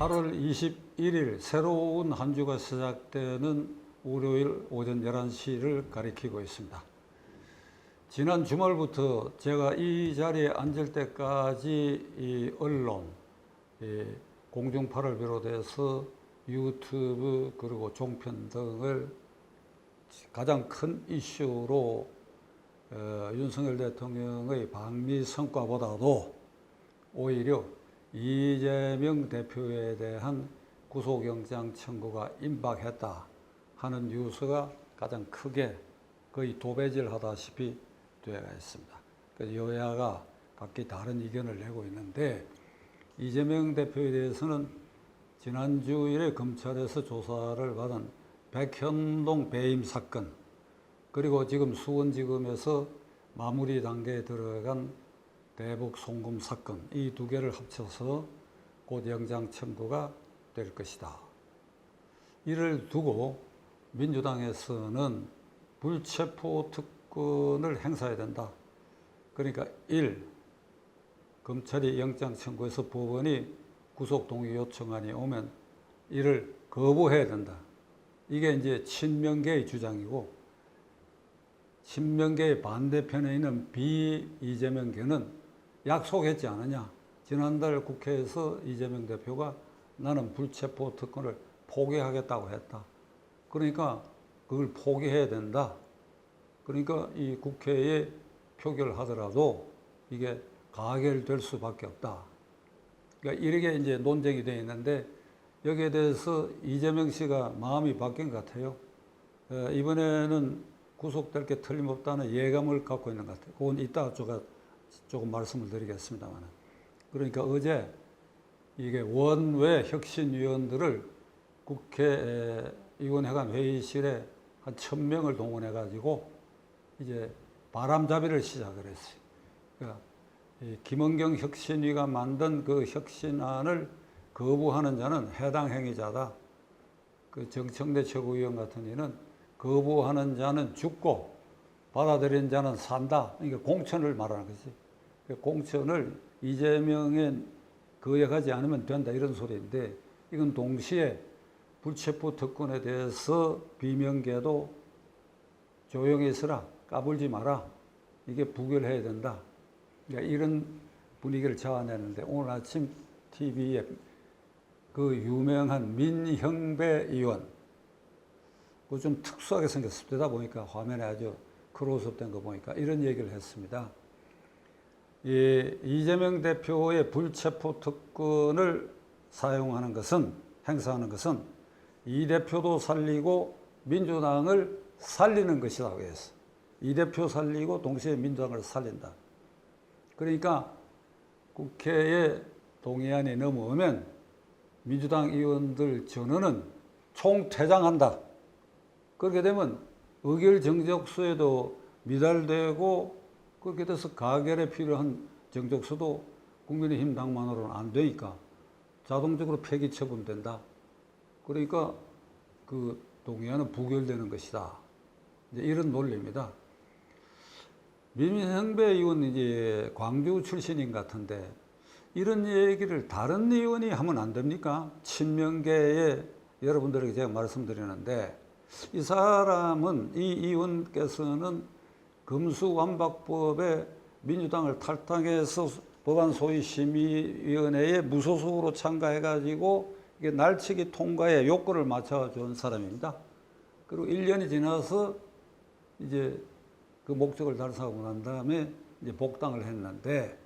8월 21일 새로운 한 주가 시작되는 월요일 오전 11시를 가리키고 있습니다. 지난 주말부터 제가 이 자리에 앉을 때까지 이 언론, 공중파를 비롯해서 유튜브 그리고 종편 등을 가장 큰 이슈로 윤석열 대통령의 방미 성과보다도 오히려 이재명 대표에 대한 구속영장 청구가 임박했다 하는 뉴스가 가장 크게 거의 도배질하다시피 되어 있습니다. 그래서 여야가 각기 다른 의견을 내고 있는데, 이재명 대표에 대해서는 지난주일에 검찰에서 조사를 받은 백현동 배임 사건, 그리고 지금 수원지검에서 마무리 단계에 들어간 대북 송금 사건, 이 두 개를 합쳐서 곧 영장 청구가 될 것이다. 이를 두고 민주당에서는 불체포 특권을 행사해야 된다. 그러니까 1. 검찰이 영장 청구해서 법원이 구속 동의 요청안이 오면 이를 거부해야 된다. 이게 이제 친명계의 주장이고, 친명계의 반대편에 있는 비이재명계는 약속했지 않느냐. 지난달 국회에서 이재명 대표가 나는 불체포 특권을 포기하겠다고 했다. 그러니까 그걸 포기해야 된다. 그러니까 이 국회에 표결하더라도 이게 가결될 수밖에 없다. 그러니까 이렇게 이제 논쟁이 되어 있는데, 여기에 대해서 이재명 씨가 마음이 바뀐 것 같아요. 이번에는 구속될 게 틀림없다는 예감을 갖고 있는 것 같아요. 그건 이따 제가 조금 말씀을 드리겠습니다만. 그러니까 어제 이게 원외 혁신위원들을 국회의원회관 회의실에 한 1000명을 동원해가지고 이제 바람잡이를 시작을 했어요. 그러니까 김은경 혁신위가 만든 그 혁신안을 거부하는 자는 해당 행위자다. 그 정청래 최고위원 같은 이는 거부하는 자는 죽고 받아들인 자는 산다. 그러니까 공천을 말하는 거지. 공천을 이재명에 거역하지 않으면 된다, 이런 소리인데, 이건 동시에 불체포 특권에 대해서 비명계도 조용히 있으라, 까불지 마라, 이게 부결해야 된다. 그러니까 이런 분위기를 잡아내는데, 오늘 아침 TV에 그 유명한 민형배 의원, 그 좀 특수하게 생겼습니다. 보니까 화면에 아주 크로스업 된 거 보니까 이런 얘기를 했습니다. 이재명 대표의 불체포 특권을 사용하는 것은, 행사하는 것은 이 대표도 살리고 민주당을 살리는 것이라고 했어. 이 대표 살리고 동시에 민주당을 살린다. 그러니까 국회에 동의안이 넘어오면 민주당 의원들 전원은 총퇴장한다. 그렇게 되면 의결 정적수에도 미달되고, 그렇게 돼서 가결에 필요한 정적수도 국민의힘 당만으로는 안 되니까 자동적으로 폐기 처분된다. 그러니까 그 동의안은 부결되는 것이다. 이제 이런 논리입니다. 민형배 의원은 이제 광주 출신인 것 같은데, 이런 얘기를 다른 의원이 하면 안 됩니까? 친명계에 여러분들에게 제가 말씀드리는데, 이 사람은, 이 의원께서는 검수완박법에 민주당을 탈당해서 법안 소위 심의위원회에 무소속으로 참가해가지고 이게 날치기 통과에 요건을 맞춰준 사람입니다. 그리고 1년이 지나서 이제 그 목적을 달성하고 난 다음에 이제 복당을 했는데,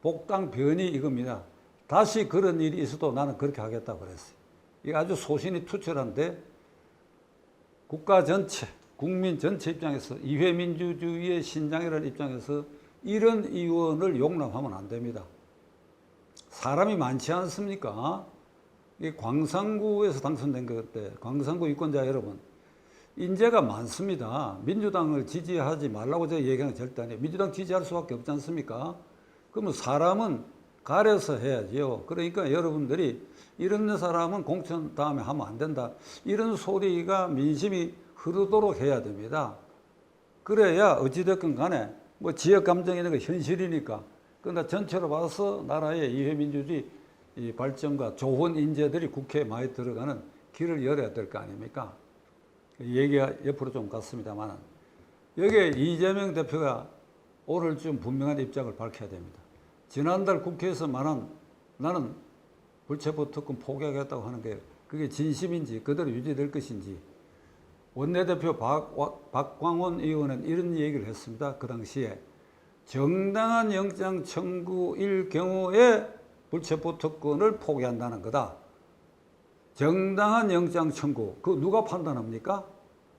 복당 변이 이겁니다. 다시 그런 일이 있어도 나는 그렇게 하겠다고 그랬어요. 이게 아주 소신이 투철한데, 국가 전체, 국민 전체 입장에서, 이회민주주의의 신장이라는 입장에서 이런 의원을 용납하면 안 됩니다. 사람이 많지 않습니까? 이 광산구에서 당선된 건데, 광산구 유권자 여러분, 인재가 많습니다. 민주당을 지지하지 말라고 제가 얘기하는 게 절대 아니에요. 민주당 지지할 수밖에 없지 않습니까? 그러면 사람은 가려서 해야지요. 그러니까 여러분들이 이런 사람은 공천 다음에 하면 안 된다, 이런 소리가 민심이 흐르도록 해야 됩니다. 그래야 어찌됐건 간에 뭐 지역 감정이 있는 거 현실이니까. 그러나 전체로 봐서 나라의 이회민주주의 이 발전과 좋은 인재들이 국회에 많이 들어가는 길을 열어야 될 거 아닙니까? 얘기가 옆으로 좀 갔습니다만 여기에 이재명 대표가 오늘 좀 분명한 입장을 밝혀야 됩니다. 지난달 국회에서 말한 나는 불체포 특권 포기하겠다고 하는 게 그게 진심인지 그대로 유지될 것인지 원내대표 박광원 의원은 이런 얘기를 했습니다. 그 당시에 정당한 영장 청구일 경우에 불체포 특권을 포기한다는 거다. 정당한 영장 청구, 그 누가 판단합니까?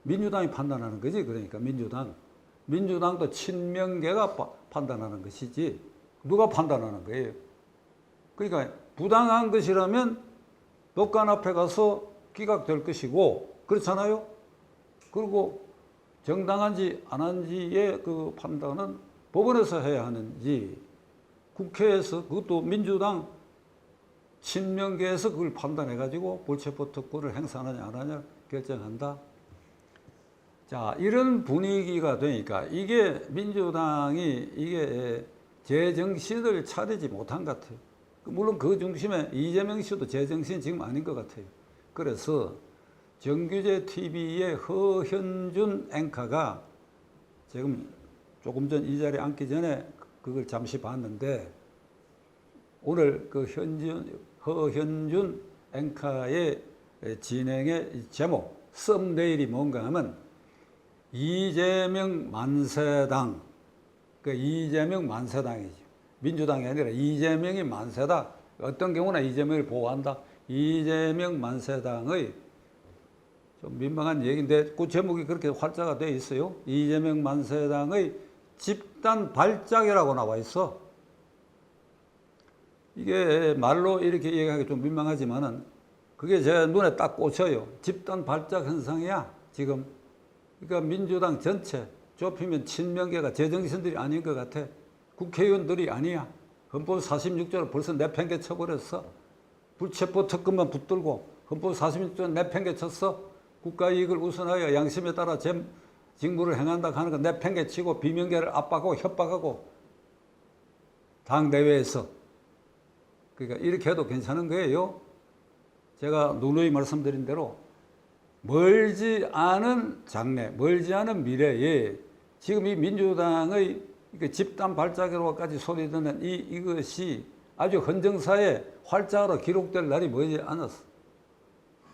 민주당이 판단하는 거지. 그러니까 민주당도 친명계가 판단하는 것이지 누가 판단하는 거예요. 그러니까 부당한 것이라면 법관 앞에 가서 기각될 것이고 그렇잖아요. 그리고 정당한지 안 한지의 그 판단은 법원에서 해야 하는지 국회에서 그것도 민주당 친명계에서 그걸 판단해가지고 불체포 특권을 행사하느냐 안 하느냐 결정한다. 자, 이런 분위기가 되니까 이게 민주당이 이게 제정신을 차리지 못한 것 같아요. 물론 그 중심에 이재명 씨도 제정신이 지금 아닌 것 같아요. 그래서 정규제 TV의 허현준 앵커가 지금 조금 전 이 자리에 앉기 전에 그걸 잠시 봤는데 오늘 그 허현준 앵커의 진행의 제목, 썸네일이 뭔가 하면 이재명 만세당, 그 이재명 만세당이죠. 민주당이 아니라 이재명이 만세다. 어떤 경우나 이재명을 보호한다. 이재명 만세당의 좀 민망한 얘기인데 그 제목이 그렇게 활자가 되어 있어요. 이재명 만세당의 집단 발작이라고 나와 있어. 이게 말로 이렇게 얘기하기 좀 민망하지만은 그게 제 눈에 딱 꽂혀요. 집단 발작 현상이야, 지금. 그러니까 민주당 전체, 좁히면 친명계가 제정신들이 아닌 것 같아. 국회의원들이 아니야. 헌법 46조를 벌써 내팽개 쳐버렸어. 불체포 특권만 붙들고 헌법 46조 내팽개 쳤어. 국가이익을 우선하여 양심에 따라 직무를 행한다 하는 거 내팽개 치고 비명계를 압박하고 협박하고 당 내외에서. 그러니까 이렇게 해도 괜찮은 거예요. 제가 누누이 말씀드린 대로 멀지 않은 장래, 멀지 않은 미래에 지금 이 민주당의 집단 발작으로까지 소리 듣는 이것이 아주 헌정사에 활자로 기록될 날이 머지 않았어.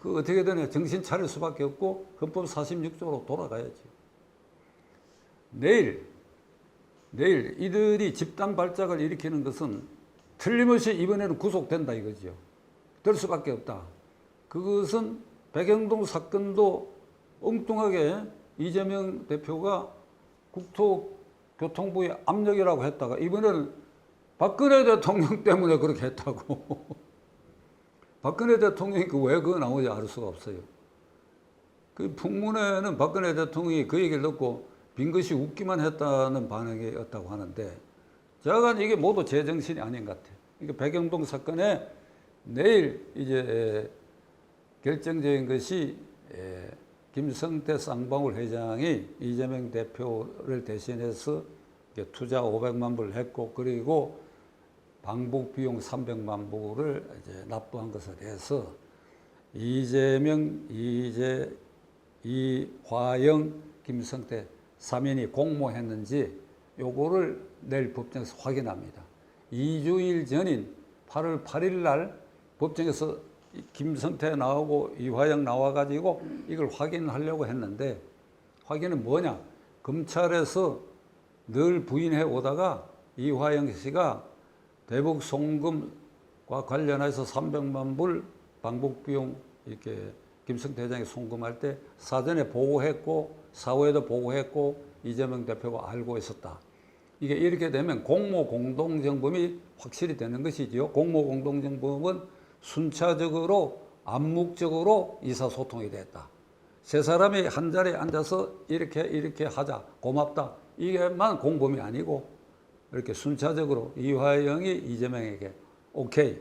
그 어떻게 되냐, 정신 차릴 수밖에 없고 헌법 46조로 돌아가야지. 내일 이들이 집단 발작을 일으키는 것은 틀림없이 이번에는 구속된다 이거죠. 될 수밖에 없다. 그것은 백영동 사건도 엉뚱하게 이재명 대표가 국토교통부의 압력이라고 했다가 이번에는 박근혜 대통령 때문에 그렇게 했다고. 박근혜 대통령이 왜 그거 나오는지 알 수가 없어요. 그 풍문에는 박근혜 대통령이 그 얘기를 듣고 빈 것이 웃기만 했다는 반응이었다고 하는데 제가 이게 모두 제정신이 아닌 것 같아요. 그러니까 백영동 사건에 내일 이제 결정적인 것이 김성태 쌍방울 회장이 이재명 대표를 대신해서 투자 500만 불을 했고 그리고 방북 비용 300만 불을 이제 납부한 것에 대해서 이재명, 이화영, 김성태 3인이 공모했는지 요거를 내일 법정에서 확인합니다. 2주일 전인 8월 8일 날 법정에서 김성태 나오고 이화영 나와가지고 이걸 확인하려고 했는데 확인은 뭐냐? 검찰에서 늘 부인해 오다가 이화영 씨가 대북 송금과 관련해서 300만 불 방북 비용 이렇게 김성태 회장이 송금할 때 사전에 보고했고 사후에도 보고했고 이재명 대표가 알고 있었다. 이게 이렇게 되면 공모 공동정범이 확실히 되는 것이지요. 공모 공동정범은 순차적으로 암묵적으로 의사소통이 됐다. 세 사람이 한 자리에 앉아서 이렇게 하자 고맙다 이게만 공범이 아니고 이렇게 순차적으로 이화영이 이재명에게 오케이.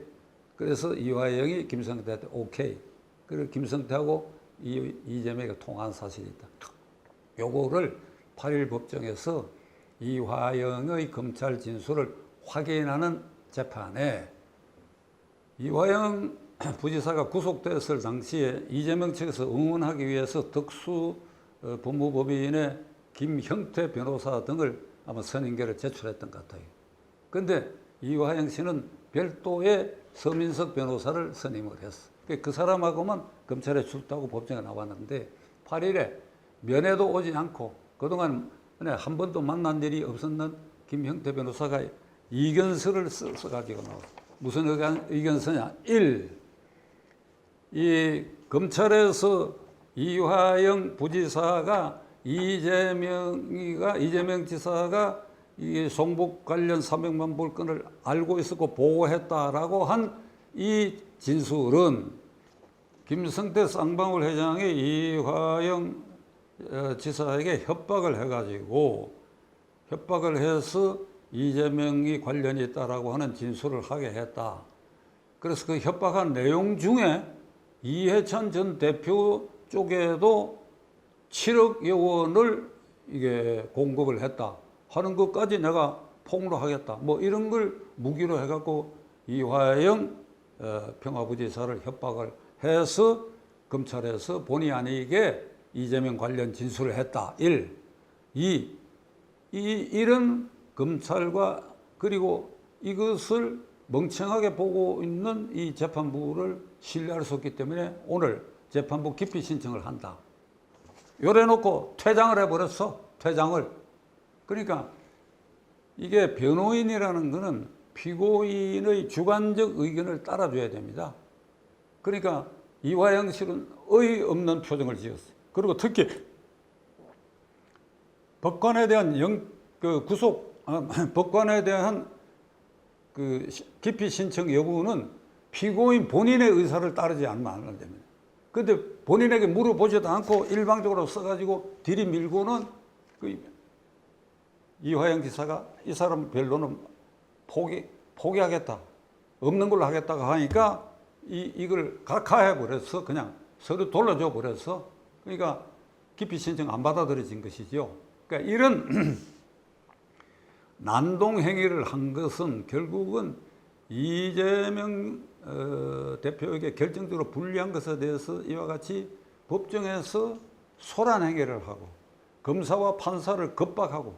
그래서 이화영이 김성태한테 오케이. 그리고 김성태하고 이재명이 통화한 사실이 있다. 요거를 8일 법정에서 이화영의 검찰 진술을 확인하는 재판에 이화영 부지사가 구속됐을 당시에 이재명 측에서 응원하기 위해서 특수 법무법인의 김형태 변호사 등을 아마 선임계를 제출했던 것 같아요. 그런데 이화영 씨는 별도의 서민석 변호사를 선임을 했어. 그 사람하고만 검찰에 출두하고 법정에 나왔는데 8일에 면회도 오지 않고 그동안 한 번도 만난 일이 없었는 김형태 변호사가 이견서를 써가지고 나왔어. 무슨 이견서냐? 1. 이 검찰에서 이화영 부지사가 이재명 지사가 이 송북 관련 300만 불 건을 알고 있었고 보고했다라고 한 이 진술은 김성태 쌍방울 회장이 이화영 지사에게 협박을 해가지고 협박을 해서 이재명이 관련이 있다라고 하는 진술을 하게 했다. 그래서 그 협박한 내용 중에 이해찬 전 대표 쪽에도 7억여 원을 이게 공급을 했다 하는 것까지 내가 폭로하겠다. 뭐 이런 걸 무기로 해갖고 이화영 평화부지사를 협박을 해서 검찰에서 본의 아니게 이재명 관련 진술을 했다. 1. 2. 이런 검찰과 그리고 이것을 멍청하게 보고 있는 이 재판부를 신뢰할 수 없기 때문에 오늘 재판부 기피 신청을 한다. 요래놓고 퇴장을 해버렸어. 퇴장을. 그러니까 이게 변호인이라는 거는 피고인의 주관적 의견을 따라줘야 됩니다. 그러니까 이화영 씨는 어이없는 표정을 지었어요. 그리고 특히 법관에 대한 법관에 대한 그 기피 신청 여부는 피고인 본인의 의사를 따르지 않으면 안 됩니다. 그런데 본인에게 물어보지도 않고 일방적으로 써가지고 들이밀고는 그 이화영 지사가 이 사람 변론은 포기하겠다. 없는 걸로 하겠다고 하니까 이걸 각하해 버렸어. 그냥 서류 돌려줘 버렸어. 그러니까 기피 신청 안 받아들여진 것이죠. 그러니까 이런 난동 행위를 한 것은 결국은 이재명 대표에게 결정적으로 불리한 것에 대해서 이와 같이 법정에서 소란 행위를 하고 검사와 판사를 겁박하고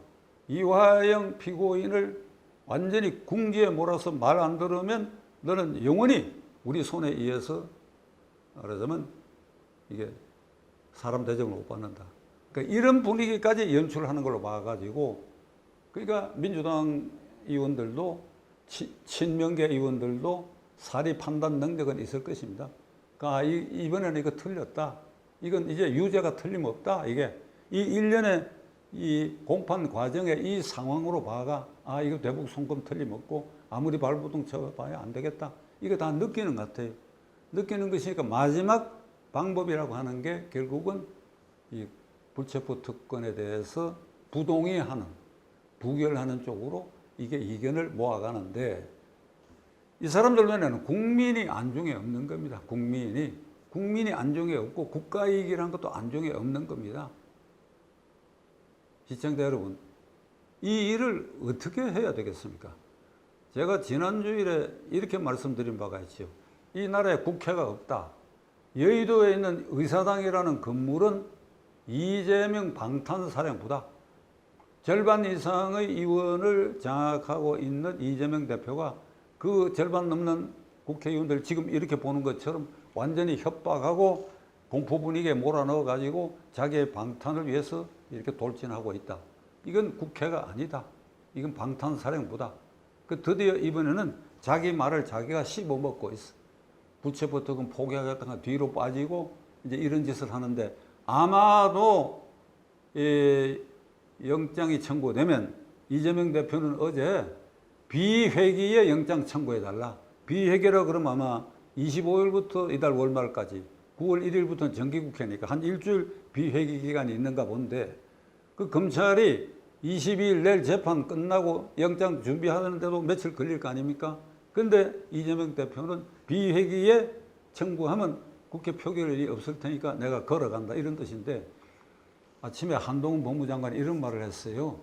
이화영 피고인을 완전히 궁지에 몰아서 말 안 들으면 너는 영원히 우리 손에 의해서 말하자면 이게 사람 대접을 못 받는다. 그러니까 이런 분위기까지 연출하는 걸로 봐가지고 그러니까 민주당 의원들도 친명계 의원들도 사리 판단 능력은 있을 것입니다. 그러니까 이번에는 이거 틀렸다. 이건 이제 유죄가 틀림없다. 이게 이 일련의 이 공판 과정의 이 상황으로 봐가 이거 대북 송금 틀림없고 아무리 발부동 쳐봐야 안 되겠다. 이거 다 느끼는 것 같아요. 느끼는 것이니까 마지막 방법이라고 하는 게 결국은 이 불체포 특권에 대해서 부동의하는 부결하는 쪽으로 이게 이견을 모아가는데 이 사람들 눈에는 국민이 안중에 없는 겁니다. 국민이 안중에 없고 국가이익이라는 것도 안중에 없는 겁니다. 시청자 여러분, 이 일을 어떻게 해야 되겠습니까? 제가 지난주일에 이렇게 말씀드린 바가 있죠. 이 나라에 국회가 없다. 여의도에 있는 의사당이라는 건물은 이재명 방탄사령부다. 절반 이상의 의원을 장악하고 있는 이재명 대표가 그 절반 넘는 국회의원들 지금 이렇게 보는 것처럼 완전히 협박하고 공포 분위기에 몰아넣어가지고 자기의 방탄을 위해서 이렇게 돌진하고 있다. 이건 국회가 아니다. 이건 방탄사령부다. 드디어 이번에는 자기 말을 자기가 씹어먹고 있어. 불체포 특권 포기하겠다가 뒤로 빠지고 이제 이런 짓을 하는데 아마도 영장이 청구되면 이재명 대표는 어제 비회기에 영장 청구해달라. 비회기라 그러면 아마 25일부터 이달 월말까지 9월 1일부터는 정기국회니까 한 일주일 비회기 기간이 있는가 본데 그 검찰이 22일 내일 재판 끝나고 영장 준비하는데도 며칠 걸릴 거 아닙니까? 근데 이재명 대표는 비회기에 청구하면 국회 표결이 없을 테니까 내가 걸어간다 이런 뜻인데 아침에 한동훈 법무장관이 이런 말을 했어요.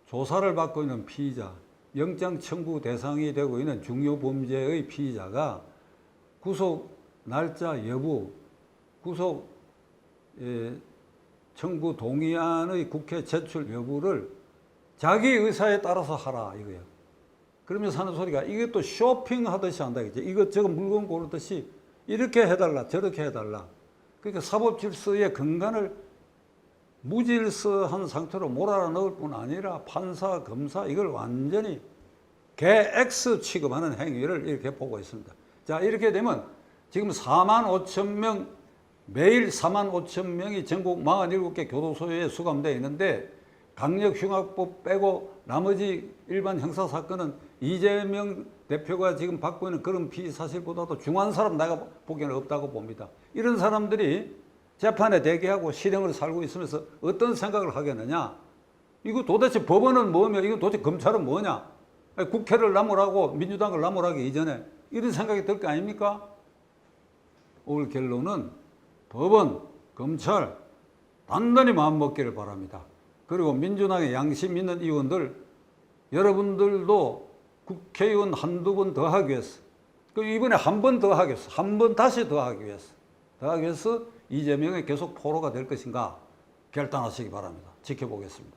조사를 받고 있는 피의자 영장 청구 대상이 되고 있는 중요 범죄의 피의자가 구속 날짜 여부, 구속 청구 동의안의 국회 제출 여부를 자기 의사에 따라서 하라 이거예요. 그러면서 하는 소리가 이것도 쇼핑하듯이 한다 이거죠. 이것저것 물건 고르듯이 이렇게 해달라 저렇게 해달라. 그러니까 사법질서의 근간을 무질서한 상태로 몰아넣을 뿐 아니라 판사, 검사 이걸 완전히 개 X 취급하는 행위를 이렇게 보고 있습니다. 자, 이렇게 되면 지금 4만 5천 명, 매일 4만 5천 명이 전국 47개 교도소에 수감되어 있는데 강력흉악법 빼고 나머지 일반 형사사건은 이재명 대표가 지금 받고 있는 그런 피의사실보다도 중한 사람 내가 보기에는 없다고 봅니다. 이런 사람들이 재판에 대기하고 실형을 살고 있으면서 어떤 생각을 하겠느냐? 이거 도대체 법원은 뭐며 이거 도대체 검찰은 뭐냐? 국회를 나무라고 민주당을 나무라기 이전에 이런 생각이 들 거 아닙니까? 올 결론은 법원, 검찰 단단히 마음먹기를 바랍니다. 그리고 민주당의 양심 있는 의원들 여러분들도 국회의원 한두 번 더 하기 위해서 이번에 한 번 더 하기 위해서 한 번 다시 더 하기 위해서 이재명이 계속 포로가 될 것인가 결단하시기 바랍니다. 지켜보겠습니다.